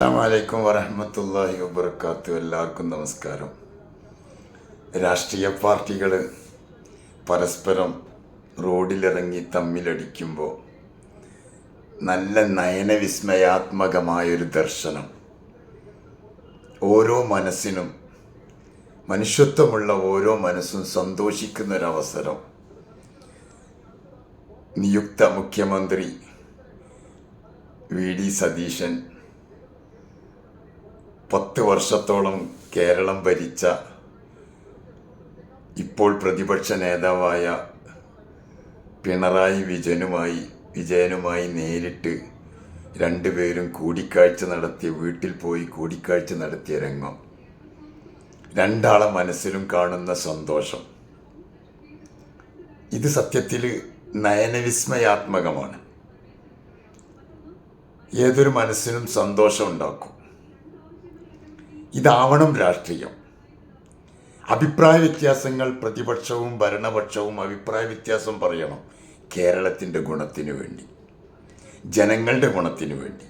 അസ്സലാമലൈക്കും വറഹ്മത്തുള്ളാഹി വബറകാതുഹു. എല്ലാവർക്കും നമസ്കാരം. രാഷ്ട്രീയ പാർട്ടികൾ പരസ്പരം റോഡിലിറങ്ങി തമ്മിലടിക്കുമ്പോൾ നല്ല നയനവിസ്മയാത്മകമായൊരു ദർശനം ഓരോ മനസ്സിനും, മനുഷ്യത്വമുള്ള ഓരോ മനസ്സും സന്തോഷിക്കുന്നൊരവസരം നിയുക്ത മുഖ്യമന്ത്രി വി.ഡി. സതീശൻ 10 വർഷത്തോളം കേരളം ഭരിച്ച ഇപ്പോൾ പ്രതിപക്ഷ നേതാവായ പിണറായി വിജയനുമായി നേരിട്ട് രണ്ടുപേരും കൂടിക്കാഴ്ച നടത്തിയ, വീട്ടിൽ പോയി കൂടിക്കാഴ്ച നടത്തിയ രംഗം രണ്ടാളെ മനസ്സിലും കാണുന്ന സന്തോഷം, ഇത് സത്യത്തിൽ നയനവിസ്മയാത്മകമാണ്. ഏതൊരു മനസ്സിനും സന്തോഷം ഉണ്ടാക്കും. ഇതാവണം രാഷ്ട്രീയം. അഭിപ്രായ വ്യത്യാസങ്ങൾ, പ്രതിപക്ഷവും ഭരണപക്ഷവും അഭിപ്രായ വ്യത്യാസം പറയണം കേരളത്തിൻ്റെ ഗുണത്തിന് വേണ്ടി, ജനങ്ങളുടെ ഗുണത്തിന് വേണ്ടി.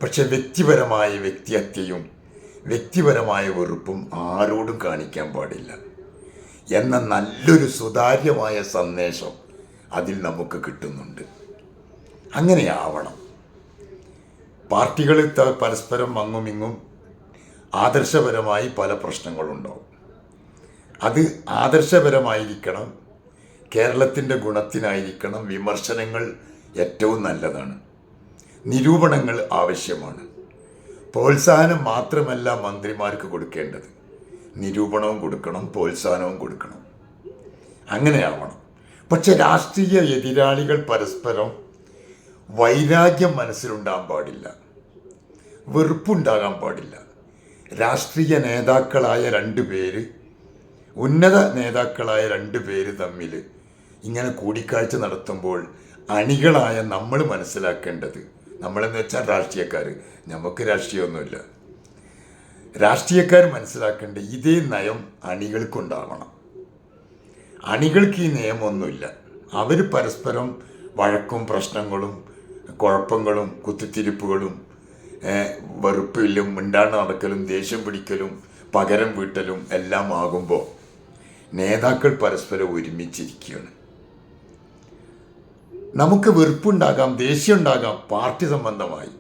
പക്ഷെ വ്യക്തിപരമായ വ്യക്തിഹത്യയും വ്യക്തിപരമായ വെറുപ്പും ആരോടും കാണിക്കാൻ പാടില്ല എന്ന നല്ലൊരു സുതാര്യമായ സന്ദേശം അതിൽ നമുക്ക് കിട്ടുന്നുണ്ട്. അങ്ങനെയാവണം. പാർട്ടികൾ പരസ്പരം അങ്ങുമിങ്ങും ആദർശപരമായി പല പ്രശ്നങ്ങളുണ്ടാവും. അത് ആദർശപരമായിരിക്കണം, കേരളത്തിൻ്റെ ഗുണത്തിനായിരിക്കണം. വിമർശനങ്ങൾ ഏറ്റവും നല്ലതാണ്, നിരൂപണങ്ങൾ ആവശ്യമാണ്. പ്രോത്സാഹനം മാത്രമല്ല മന്ത്രിമാർക്ക് കൊടുക്കേണ്ടത്, നിരൂപണവും കൊടുക്കണം, പ്രോത്സാഹനവും കൊടുക്കണം. അങ്ങനെയാവണം. പക്ഷെ രാഷ്ട്രീയ എതിരാളികൾ പരസ്പരം വൈരാഗ്യം മനസ്സിലുണ്ടാകാൻ പാടില്ല, വെറുപ്പുണ്ടാകാൻ പാടില്ല. രാഷ്ട്രീയ നേതാക്കളായ രണ്ടുപേര്, ഉന്നത നേതാക്കളായ രണ്ടുപേര് തമ്മിൽ ഇങ്ങനെ കൂടിക്കാഴ്ച നടത്തുമ്പോൾ അണികളായ നമ്മൾ മനസ്സിലാക്കേണ്ടത്, നമ്മളെന്ന് വെച്ചാൽ രാഷ്ട്രീയക്കാർ, നമുക്ക് രാഷ്ട്രീയമൊന്നുമില്ല, രാഷ്ട്രീയക്കാർ മനസ്സിലാക്കേണ്ട ഇതേ നയം അണികൾക്കുണ്ടാവണം. അണികൾക്ക് ഈ നിയമമൊന്നുമില്ല. അവർ പരസ്പരം വഴക്കും പ്രശ്നങ്ങളും കുഴപ്പങ്ങളും കുത്തിത്തിരിപ്പുകളും വെറുപ്പിലും മിണ്ടാണ്ട് നടക്കലും ദേഷ്യം പിടിക്കലും പകരം വീട്ടലും എല്ലാം ആകുമ്പോൾ നേതാക്കൾ പരസ്പരം ഒരുമിച്ചിരിക്കുകയാണ്. നമുക്ക് വെറുപ്പുണ്ടാകാം, ദേഷ്യം ഉണ്ടാകാം പാർട്ടി സംബന്ധമായി,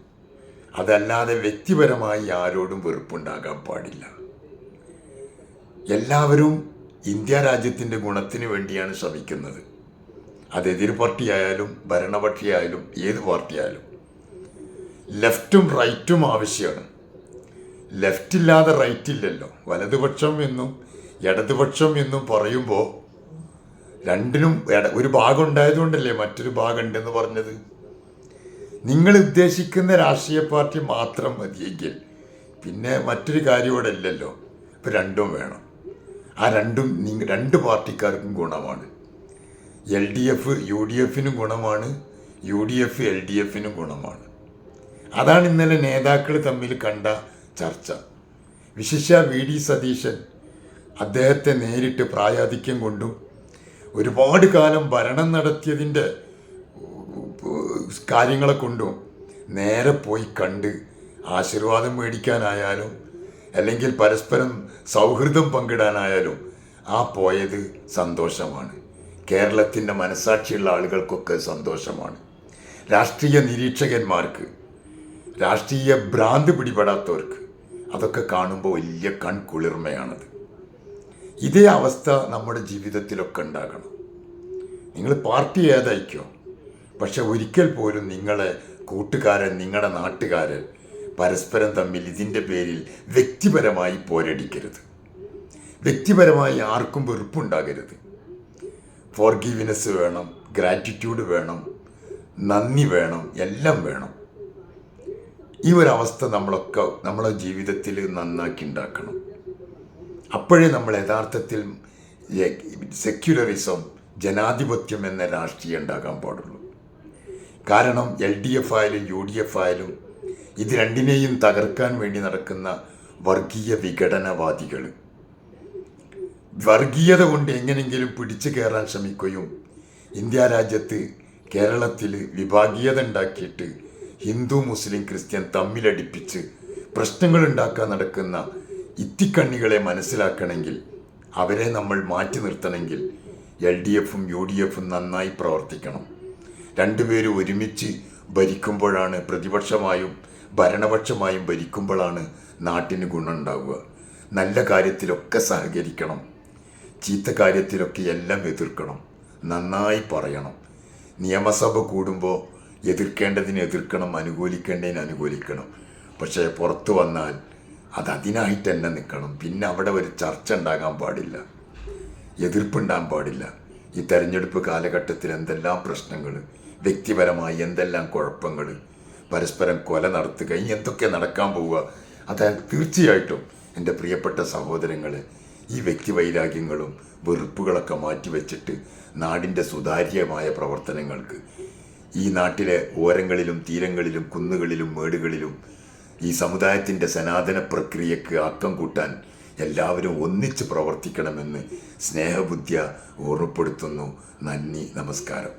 അതല്ലാതെ വ്യക്തിപരമായി ആരോടും വെറുപ്പുണ്ടാകാൻ പാടില്ല. എല്ലാവരും ഇന്ത്യ രാജ്യത്തിൻ്റെ ഗുണത്തിന് വേണ്ടിയാണ് ശ്രമിക്കുന്നത്. അത് എതിർ പാർട്ടിയായാലും ഭരണപക്ഷിയായാലും ഏത് പാർട്ടിയായാലും. ലെഫ്റ്റും റൈറ്റും ആവശ്യമാണ്. ലെഫ്റ്റില്ലാതെ റൈറ്റ് ഇല്ലല്ലോ. വലതുപക്ഷം എന്നും ഇടതുപക്ഷം എന്നും പറയുമ്പോൾ രണ്ടിനും ഒരു ഭാഗം ഉണ്ടായതുകൊണ്ടല്ലേ മറ്റൊരു ഭാഗം ഉണ്ടെന്ന് പറഞ്ഞത്. നിങ്ങൾ ഉദ്ദേശിക്കുന്ന രാഷ്ട്രീയ പാർട്ടി മാത്രം മതിയെങ്കിൽ പിന്നെ മറ്റൊരു കാര്യം ഇവിടെ ഇല്ലല്ലോ. ഇപ്പം രണ്ടും വേണം. ആ രണ്ടും രണ്ട് പാർട്ടിക്കാർക്കും ഗുണമാണ്. LDF UDFിനും ഗുണമാണ്, UDF LDFിനും ഗുണമാണ്. അതാണ് ഇന്നലെ നേതാക്കൾ തമ്മിൽ കണ്ട ചർച്ച. വിശിഷ്യ വി.ഡി. സതീശൻ അദ്ദേഹത്തെ നേരിട്ട് പ്രായാധിക്യം കൊണ്ടും ഒരുപാട് കാലം ഭരണം നടത്തിയതിൻ്റെ കാര്യങ്ങളെ കൊണ്ടും നേരെ പോയി കണ്ട് ആശീർവാദം മേടിക്കാനായാലും അല്ലെങ്കിൽ പരസ്പരം സൗഹൃദം പങ്കിടാനായാലും ആ പോയത് സന്തോഷമാണ്. കേരളത്തിൻ്റെ മനസാക്ഷിയുള്ള ആളുകൾക്കൊക്കെ സന്തോഷമാണ്. രാഷ്ട്രീയ നിരീക്ഷകന്മാർക്ക്, രാഷ്ട്രീയ ഭ്രാന്ത് പിടിപെടാത്തവർക്ക് അതൊക്കെ കാണുമ്പോൾ വലിയ കൺകുളിർമയാണത്. ഇതേ അവസ്ഥ നമ്മുടെ ജീവിതത്തിലൊക്കെ ഉണ്ടാകണം. നിങ്ങൾ പാർട്ടി ഏതായിക്കോ, പക്ഷെ ഒരിക്കൽ പോലും നിങ്ങളെ കൂട്ടുകാരൻ, നിങ്ങളുടെ നാട്ടുകാരൻ പരസ്പരം തമ്മിൽ ഇതിൻ്റെ പേരിൽ വ്യക്തിപരമായി പോരടിക്കരുത്. വ്യക്തിപരമായി ആർക്കും വെറുപ്പുണ്ടാകരുത്. ഫോർഗീവ്നെസ് വേണം, ഗ്രാറ്റിറ്റ്യൂഡ് വേണം, നന്ദി വേണം, എല്ലാം വേണം. ഈ ഒരവസ്ഥ നമ്മളെ ജീവിതത്തിൽ നന്നാക്കി ഉണ്ടാക്കണം. അപ്പോഴേ നമ്മൾ യഥാർത്ഥത്തിൽ സെക്യുലറിസം, ജനാധിപത്യം എന്ന രാഷ്ട്രീയം ഉണ്ടാകാൻ പാടുള്ളൂ. കാരണം LDF ആയാലും UDF ആയാലും ഇത് രണ്ടിനെയും തകർക്കാൻ വേണ്ടി നടക്കുന്ന വർഗീയ വിഘടനവാദികൾ വർഗീയത കൊണ്ട് എങ്ങനെയെങ്കിലും പിടിച്ചു കയറാൻ ശ്രമിക്കുകയും ഇന്ത്യ രാജ്യത്ത് കേരളത്തിൽ വിഭാഗീയത ഉണ്ടാക്കിയിട്ട് ഹിന്ദു മുസ്ലിം ക്രിസ്ത്യൻ തമ്മിലടിപ്പിച്ച് പ്രശ്നങ്ങൾ ഉണ്ടാക്കാൻ നടക്കുന്ന ഇത്തിക്കണ്ണികളെ മനസ്സിലാക്കണമെങ്കിൽ, അവരെ നമ്മൾ മാറ്റി നിർത്തണമെങ്കിൽ LDFും UDFും നന്നായി പ്രവർത്തിക്കണം. രണ്ടുപേരും ഒരുമിച്ച് ഭരിക്കുമ്പോഴാണ്, പ്രതിപക്ഷമായും ഭരണപക്ഷമായും ഭരിക്കുമ്പോഴാണ് നാട്ടിന് ഗുണമുണ്ടാവുക. നല്ല കാര്യത്തിലൊക്കെ സഹകരിക്കണം, ചീത്ത കാര്യത്തിലൊക്കെ എല്ലാം എതിർക്കണം, നന്നായി പറയണം. നിയമസഭ കൂടുമ്പോൾ എതിർക്കേണ്ടതിന് എതിർക്കണം, അനുകൂലിക്കേണ്ടതിന് അനുകൂലിക്കണം. പക്ഷേ പുറത്തു വന്നാൽ അതിനായിട്ട് തന്നെ നിൽക്കണം. പിന്നെ അവിടെ ഒരു ചർച്ച ഉണ്ടാകാൻ പാടില്ല, എതിർപ്പുണ്ടാകാൻ പാടില്ല. ഈ തെരഞ്ഞെടുപ്പ് കാലഘട്ടത്തിൽ എന്തെല്ലാം പ്രശ്നങ്ങൾ, വ്യക്തിപരമായി എന്തെല്ലാം കുഴപ്പങ്ങൾ, പരസ്പരം കൊല നടത്തുക, ഇനി എന്തൊക്കെ നടക്കാൻ പോവുക. അതായത് തീർച്ചയായിട്ടും എൻ്റെ പ്രിയപ്പെട്ട സഹോദരങ്ങളെ, ഈ വ്യക്തിവൈരാഗ്യങ്ങളും വെറുപ്പുകളൊക്കെ മാറ്റിവെച്ചിട്ട് നാടിൻ്റെ സുതാര്യമായ പ്രവർത്തനങ്ങൾക്ക്, ഈ നാട്ടിലെ ഓരങ്ങളിലും തീരങ്ങളിലും കുന്നുകളിലും മേടുകളിലും ഈ സമുദായത്തിൻ്റെ സനാതന പ്രക്രിയക്ക് ആക്കം കൂട്ടാൻ എല്ലാവരും ഒന്നിച്ച് പ്രവർത്തിക്കണമെന്ന് സ്നേഹബുദ്ധിയ ഓർമ്മപ്പെടുത്തുന്നു. നന്ദി, നമസ്കാരം.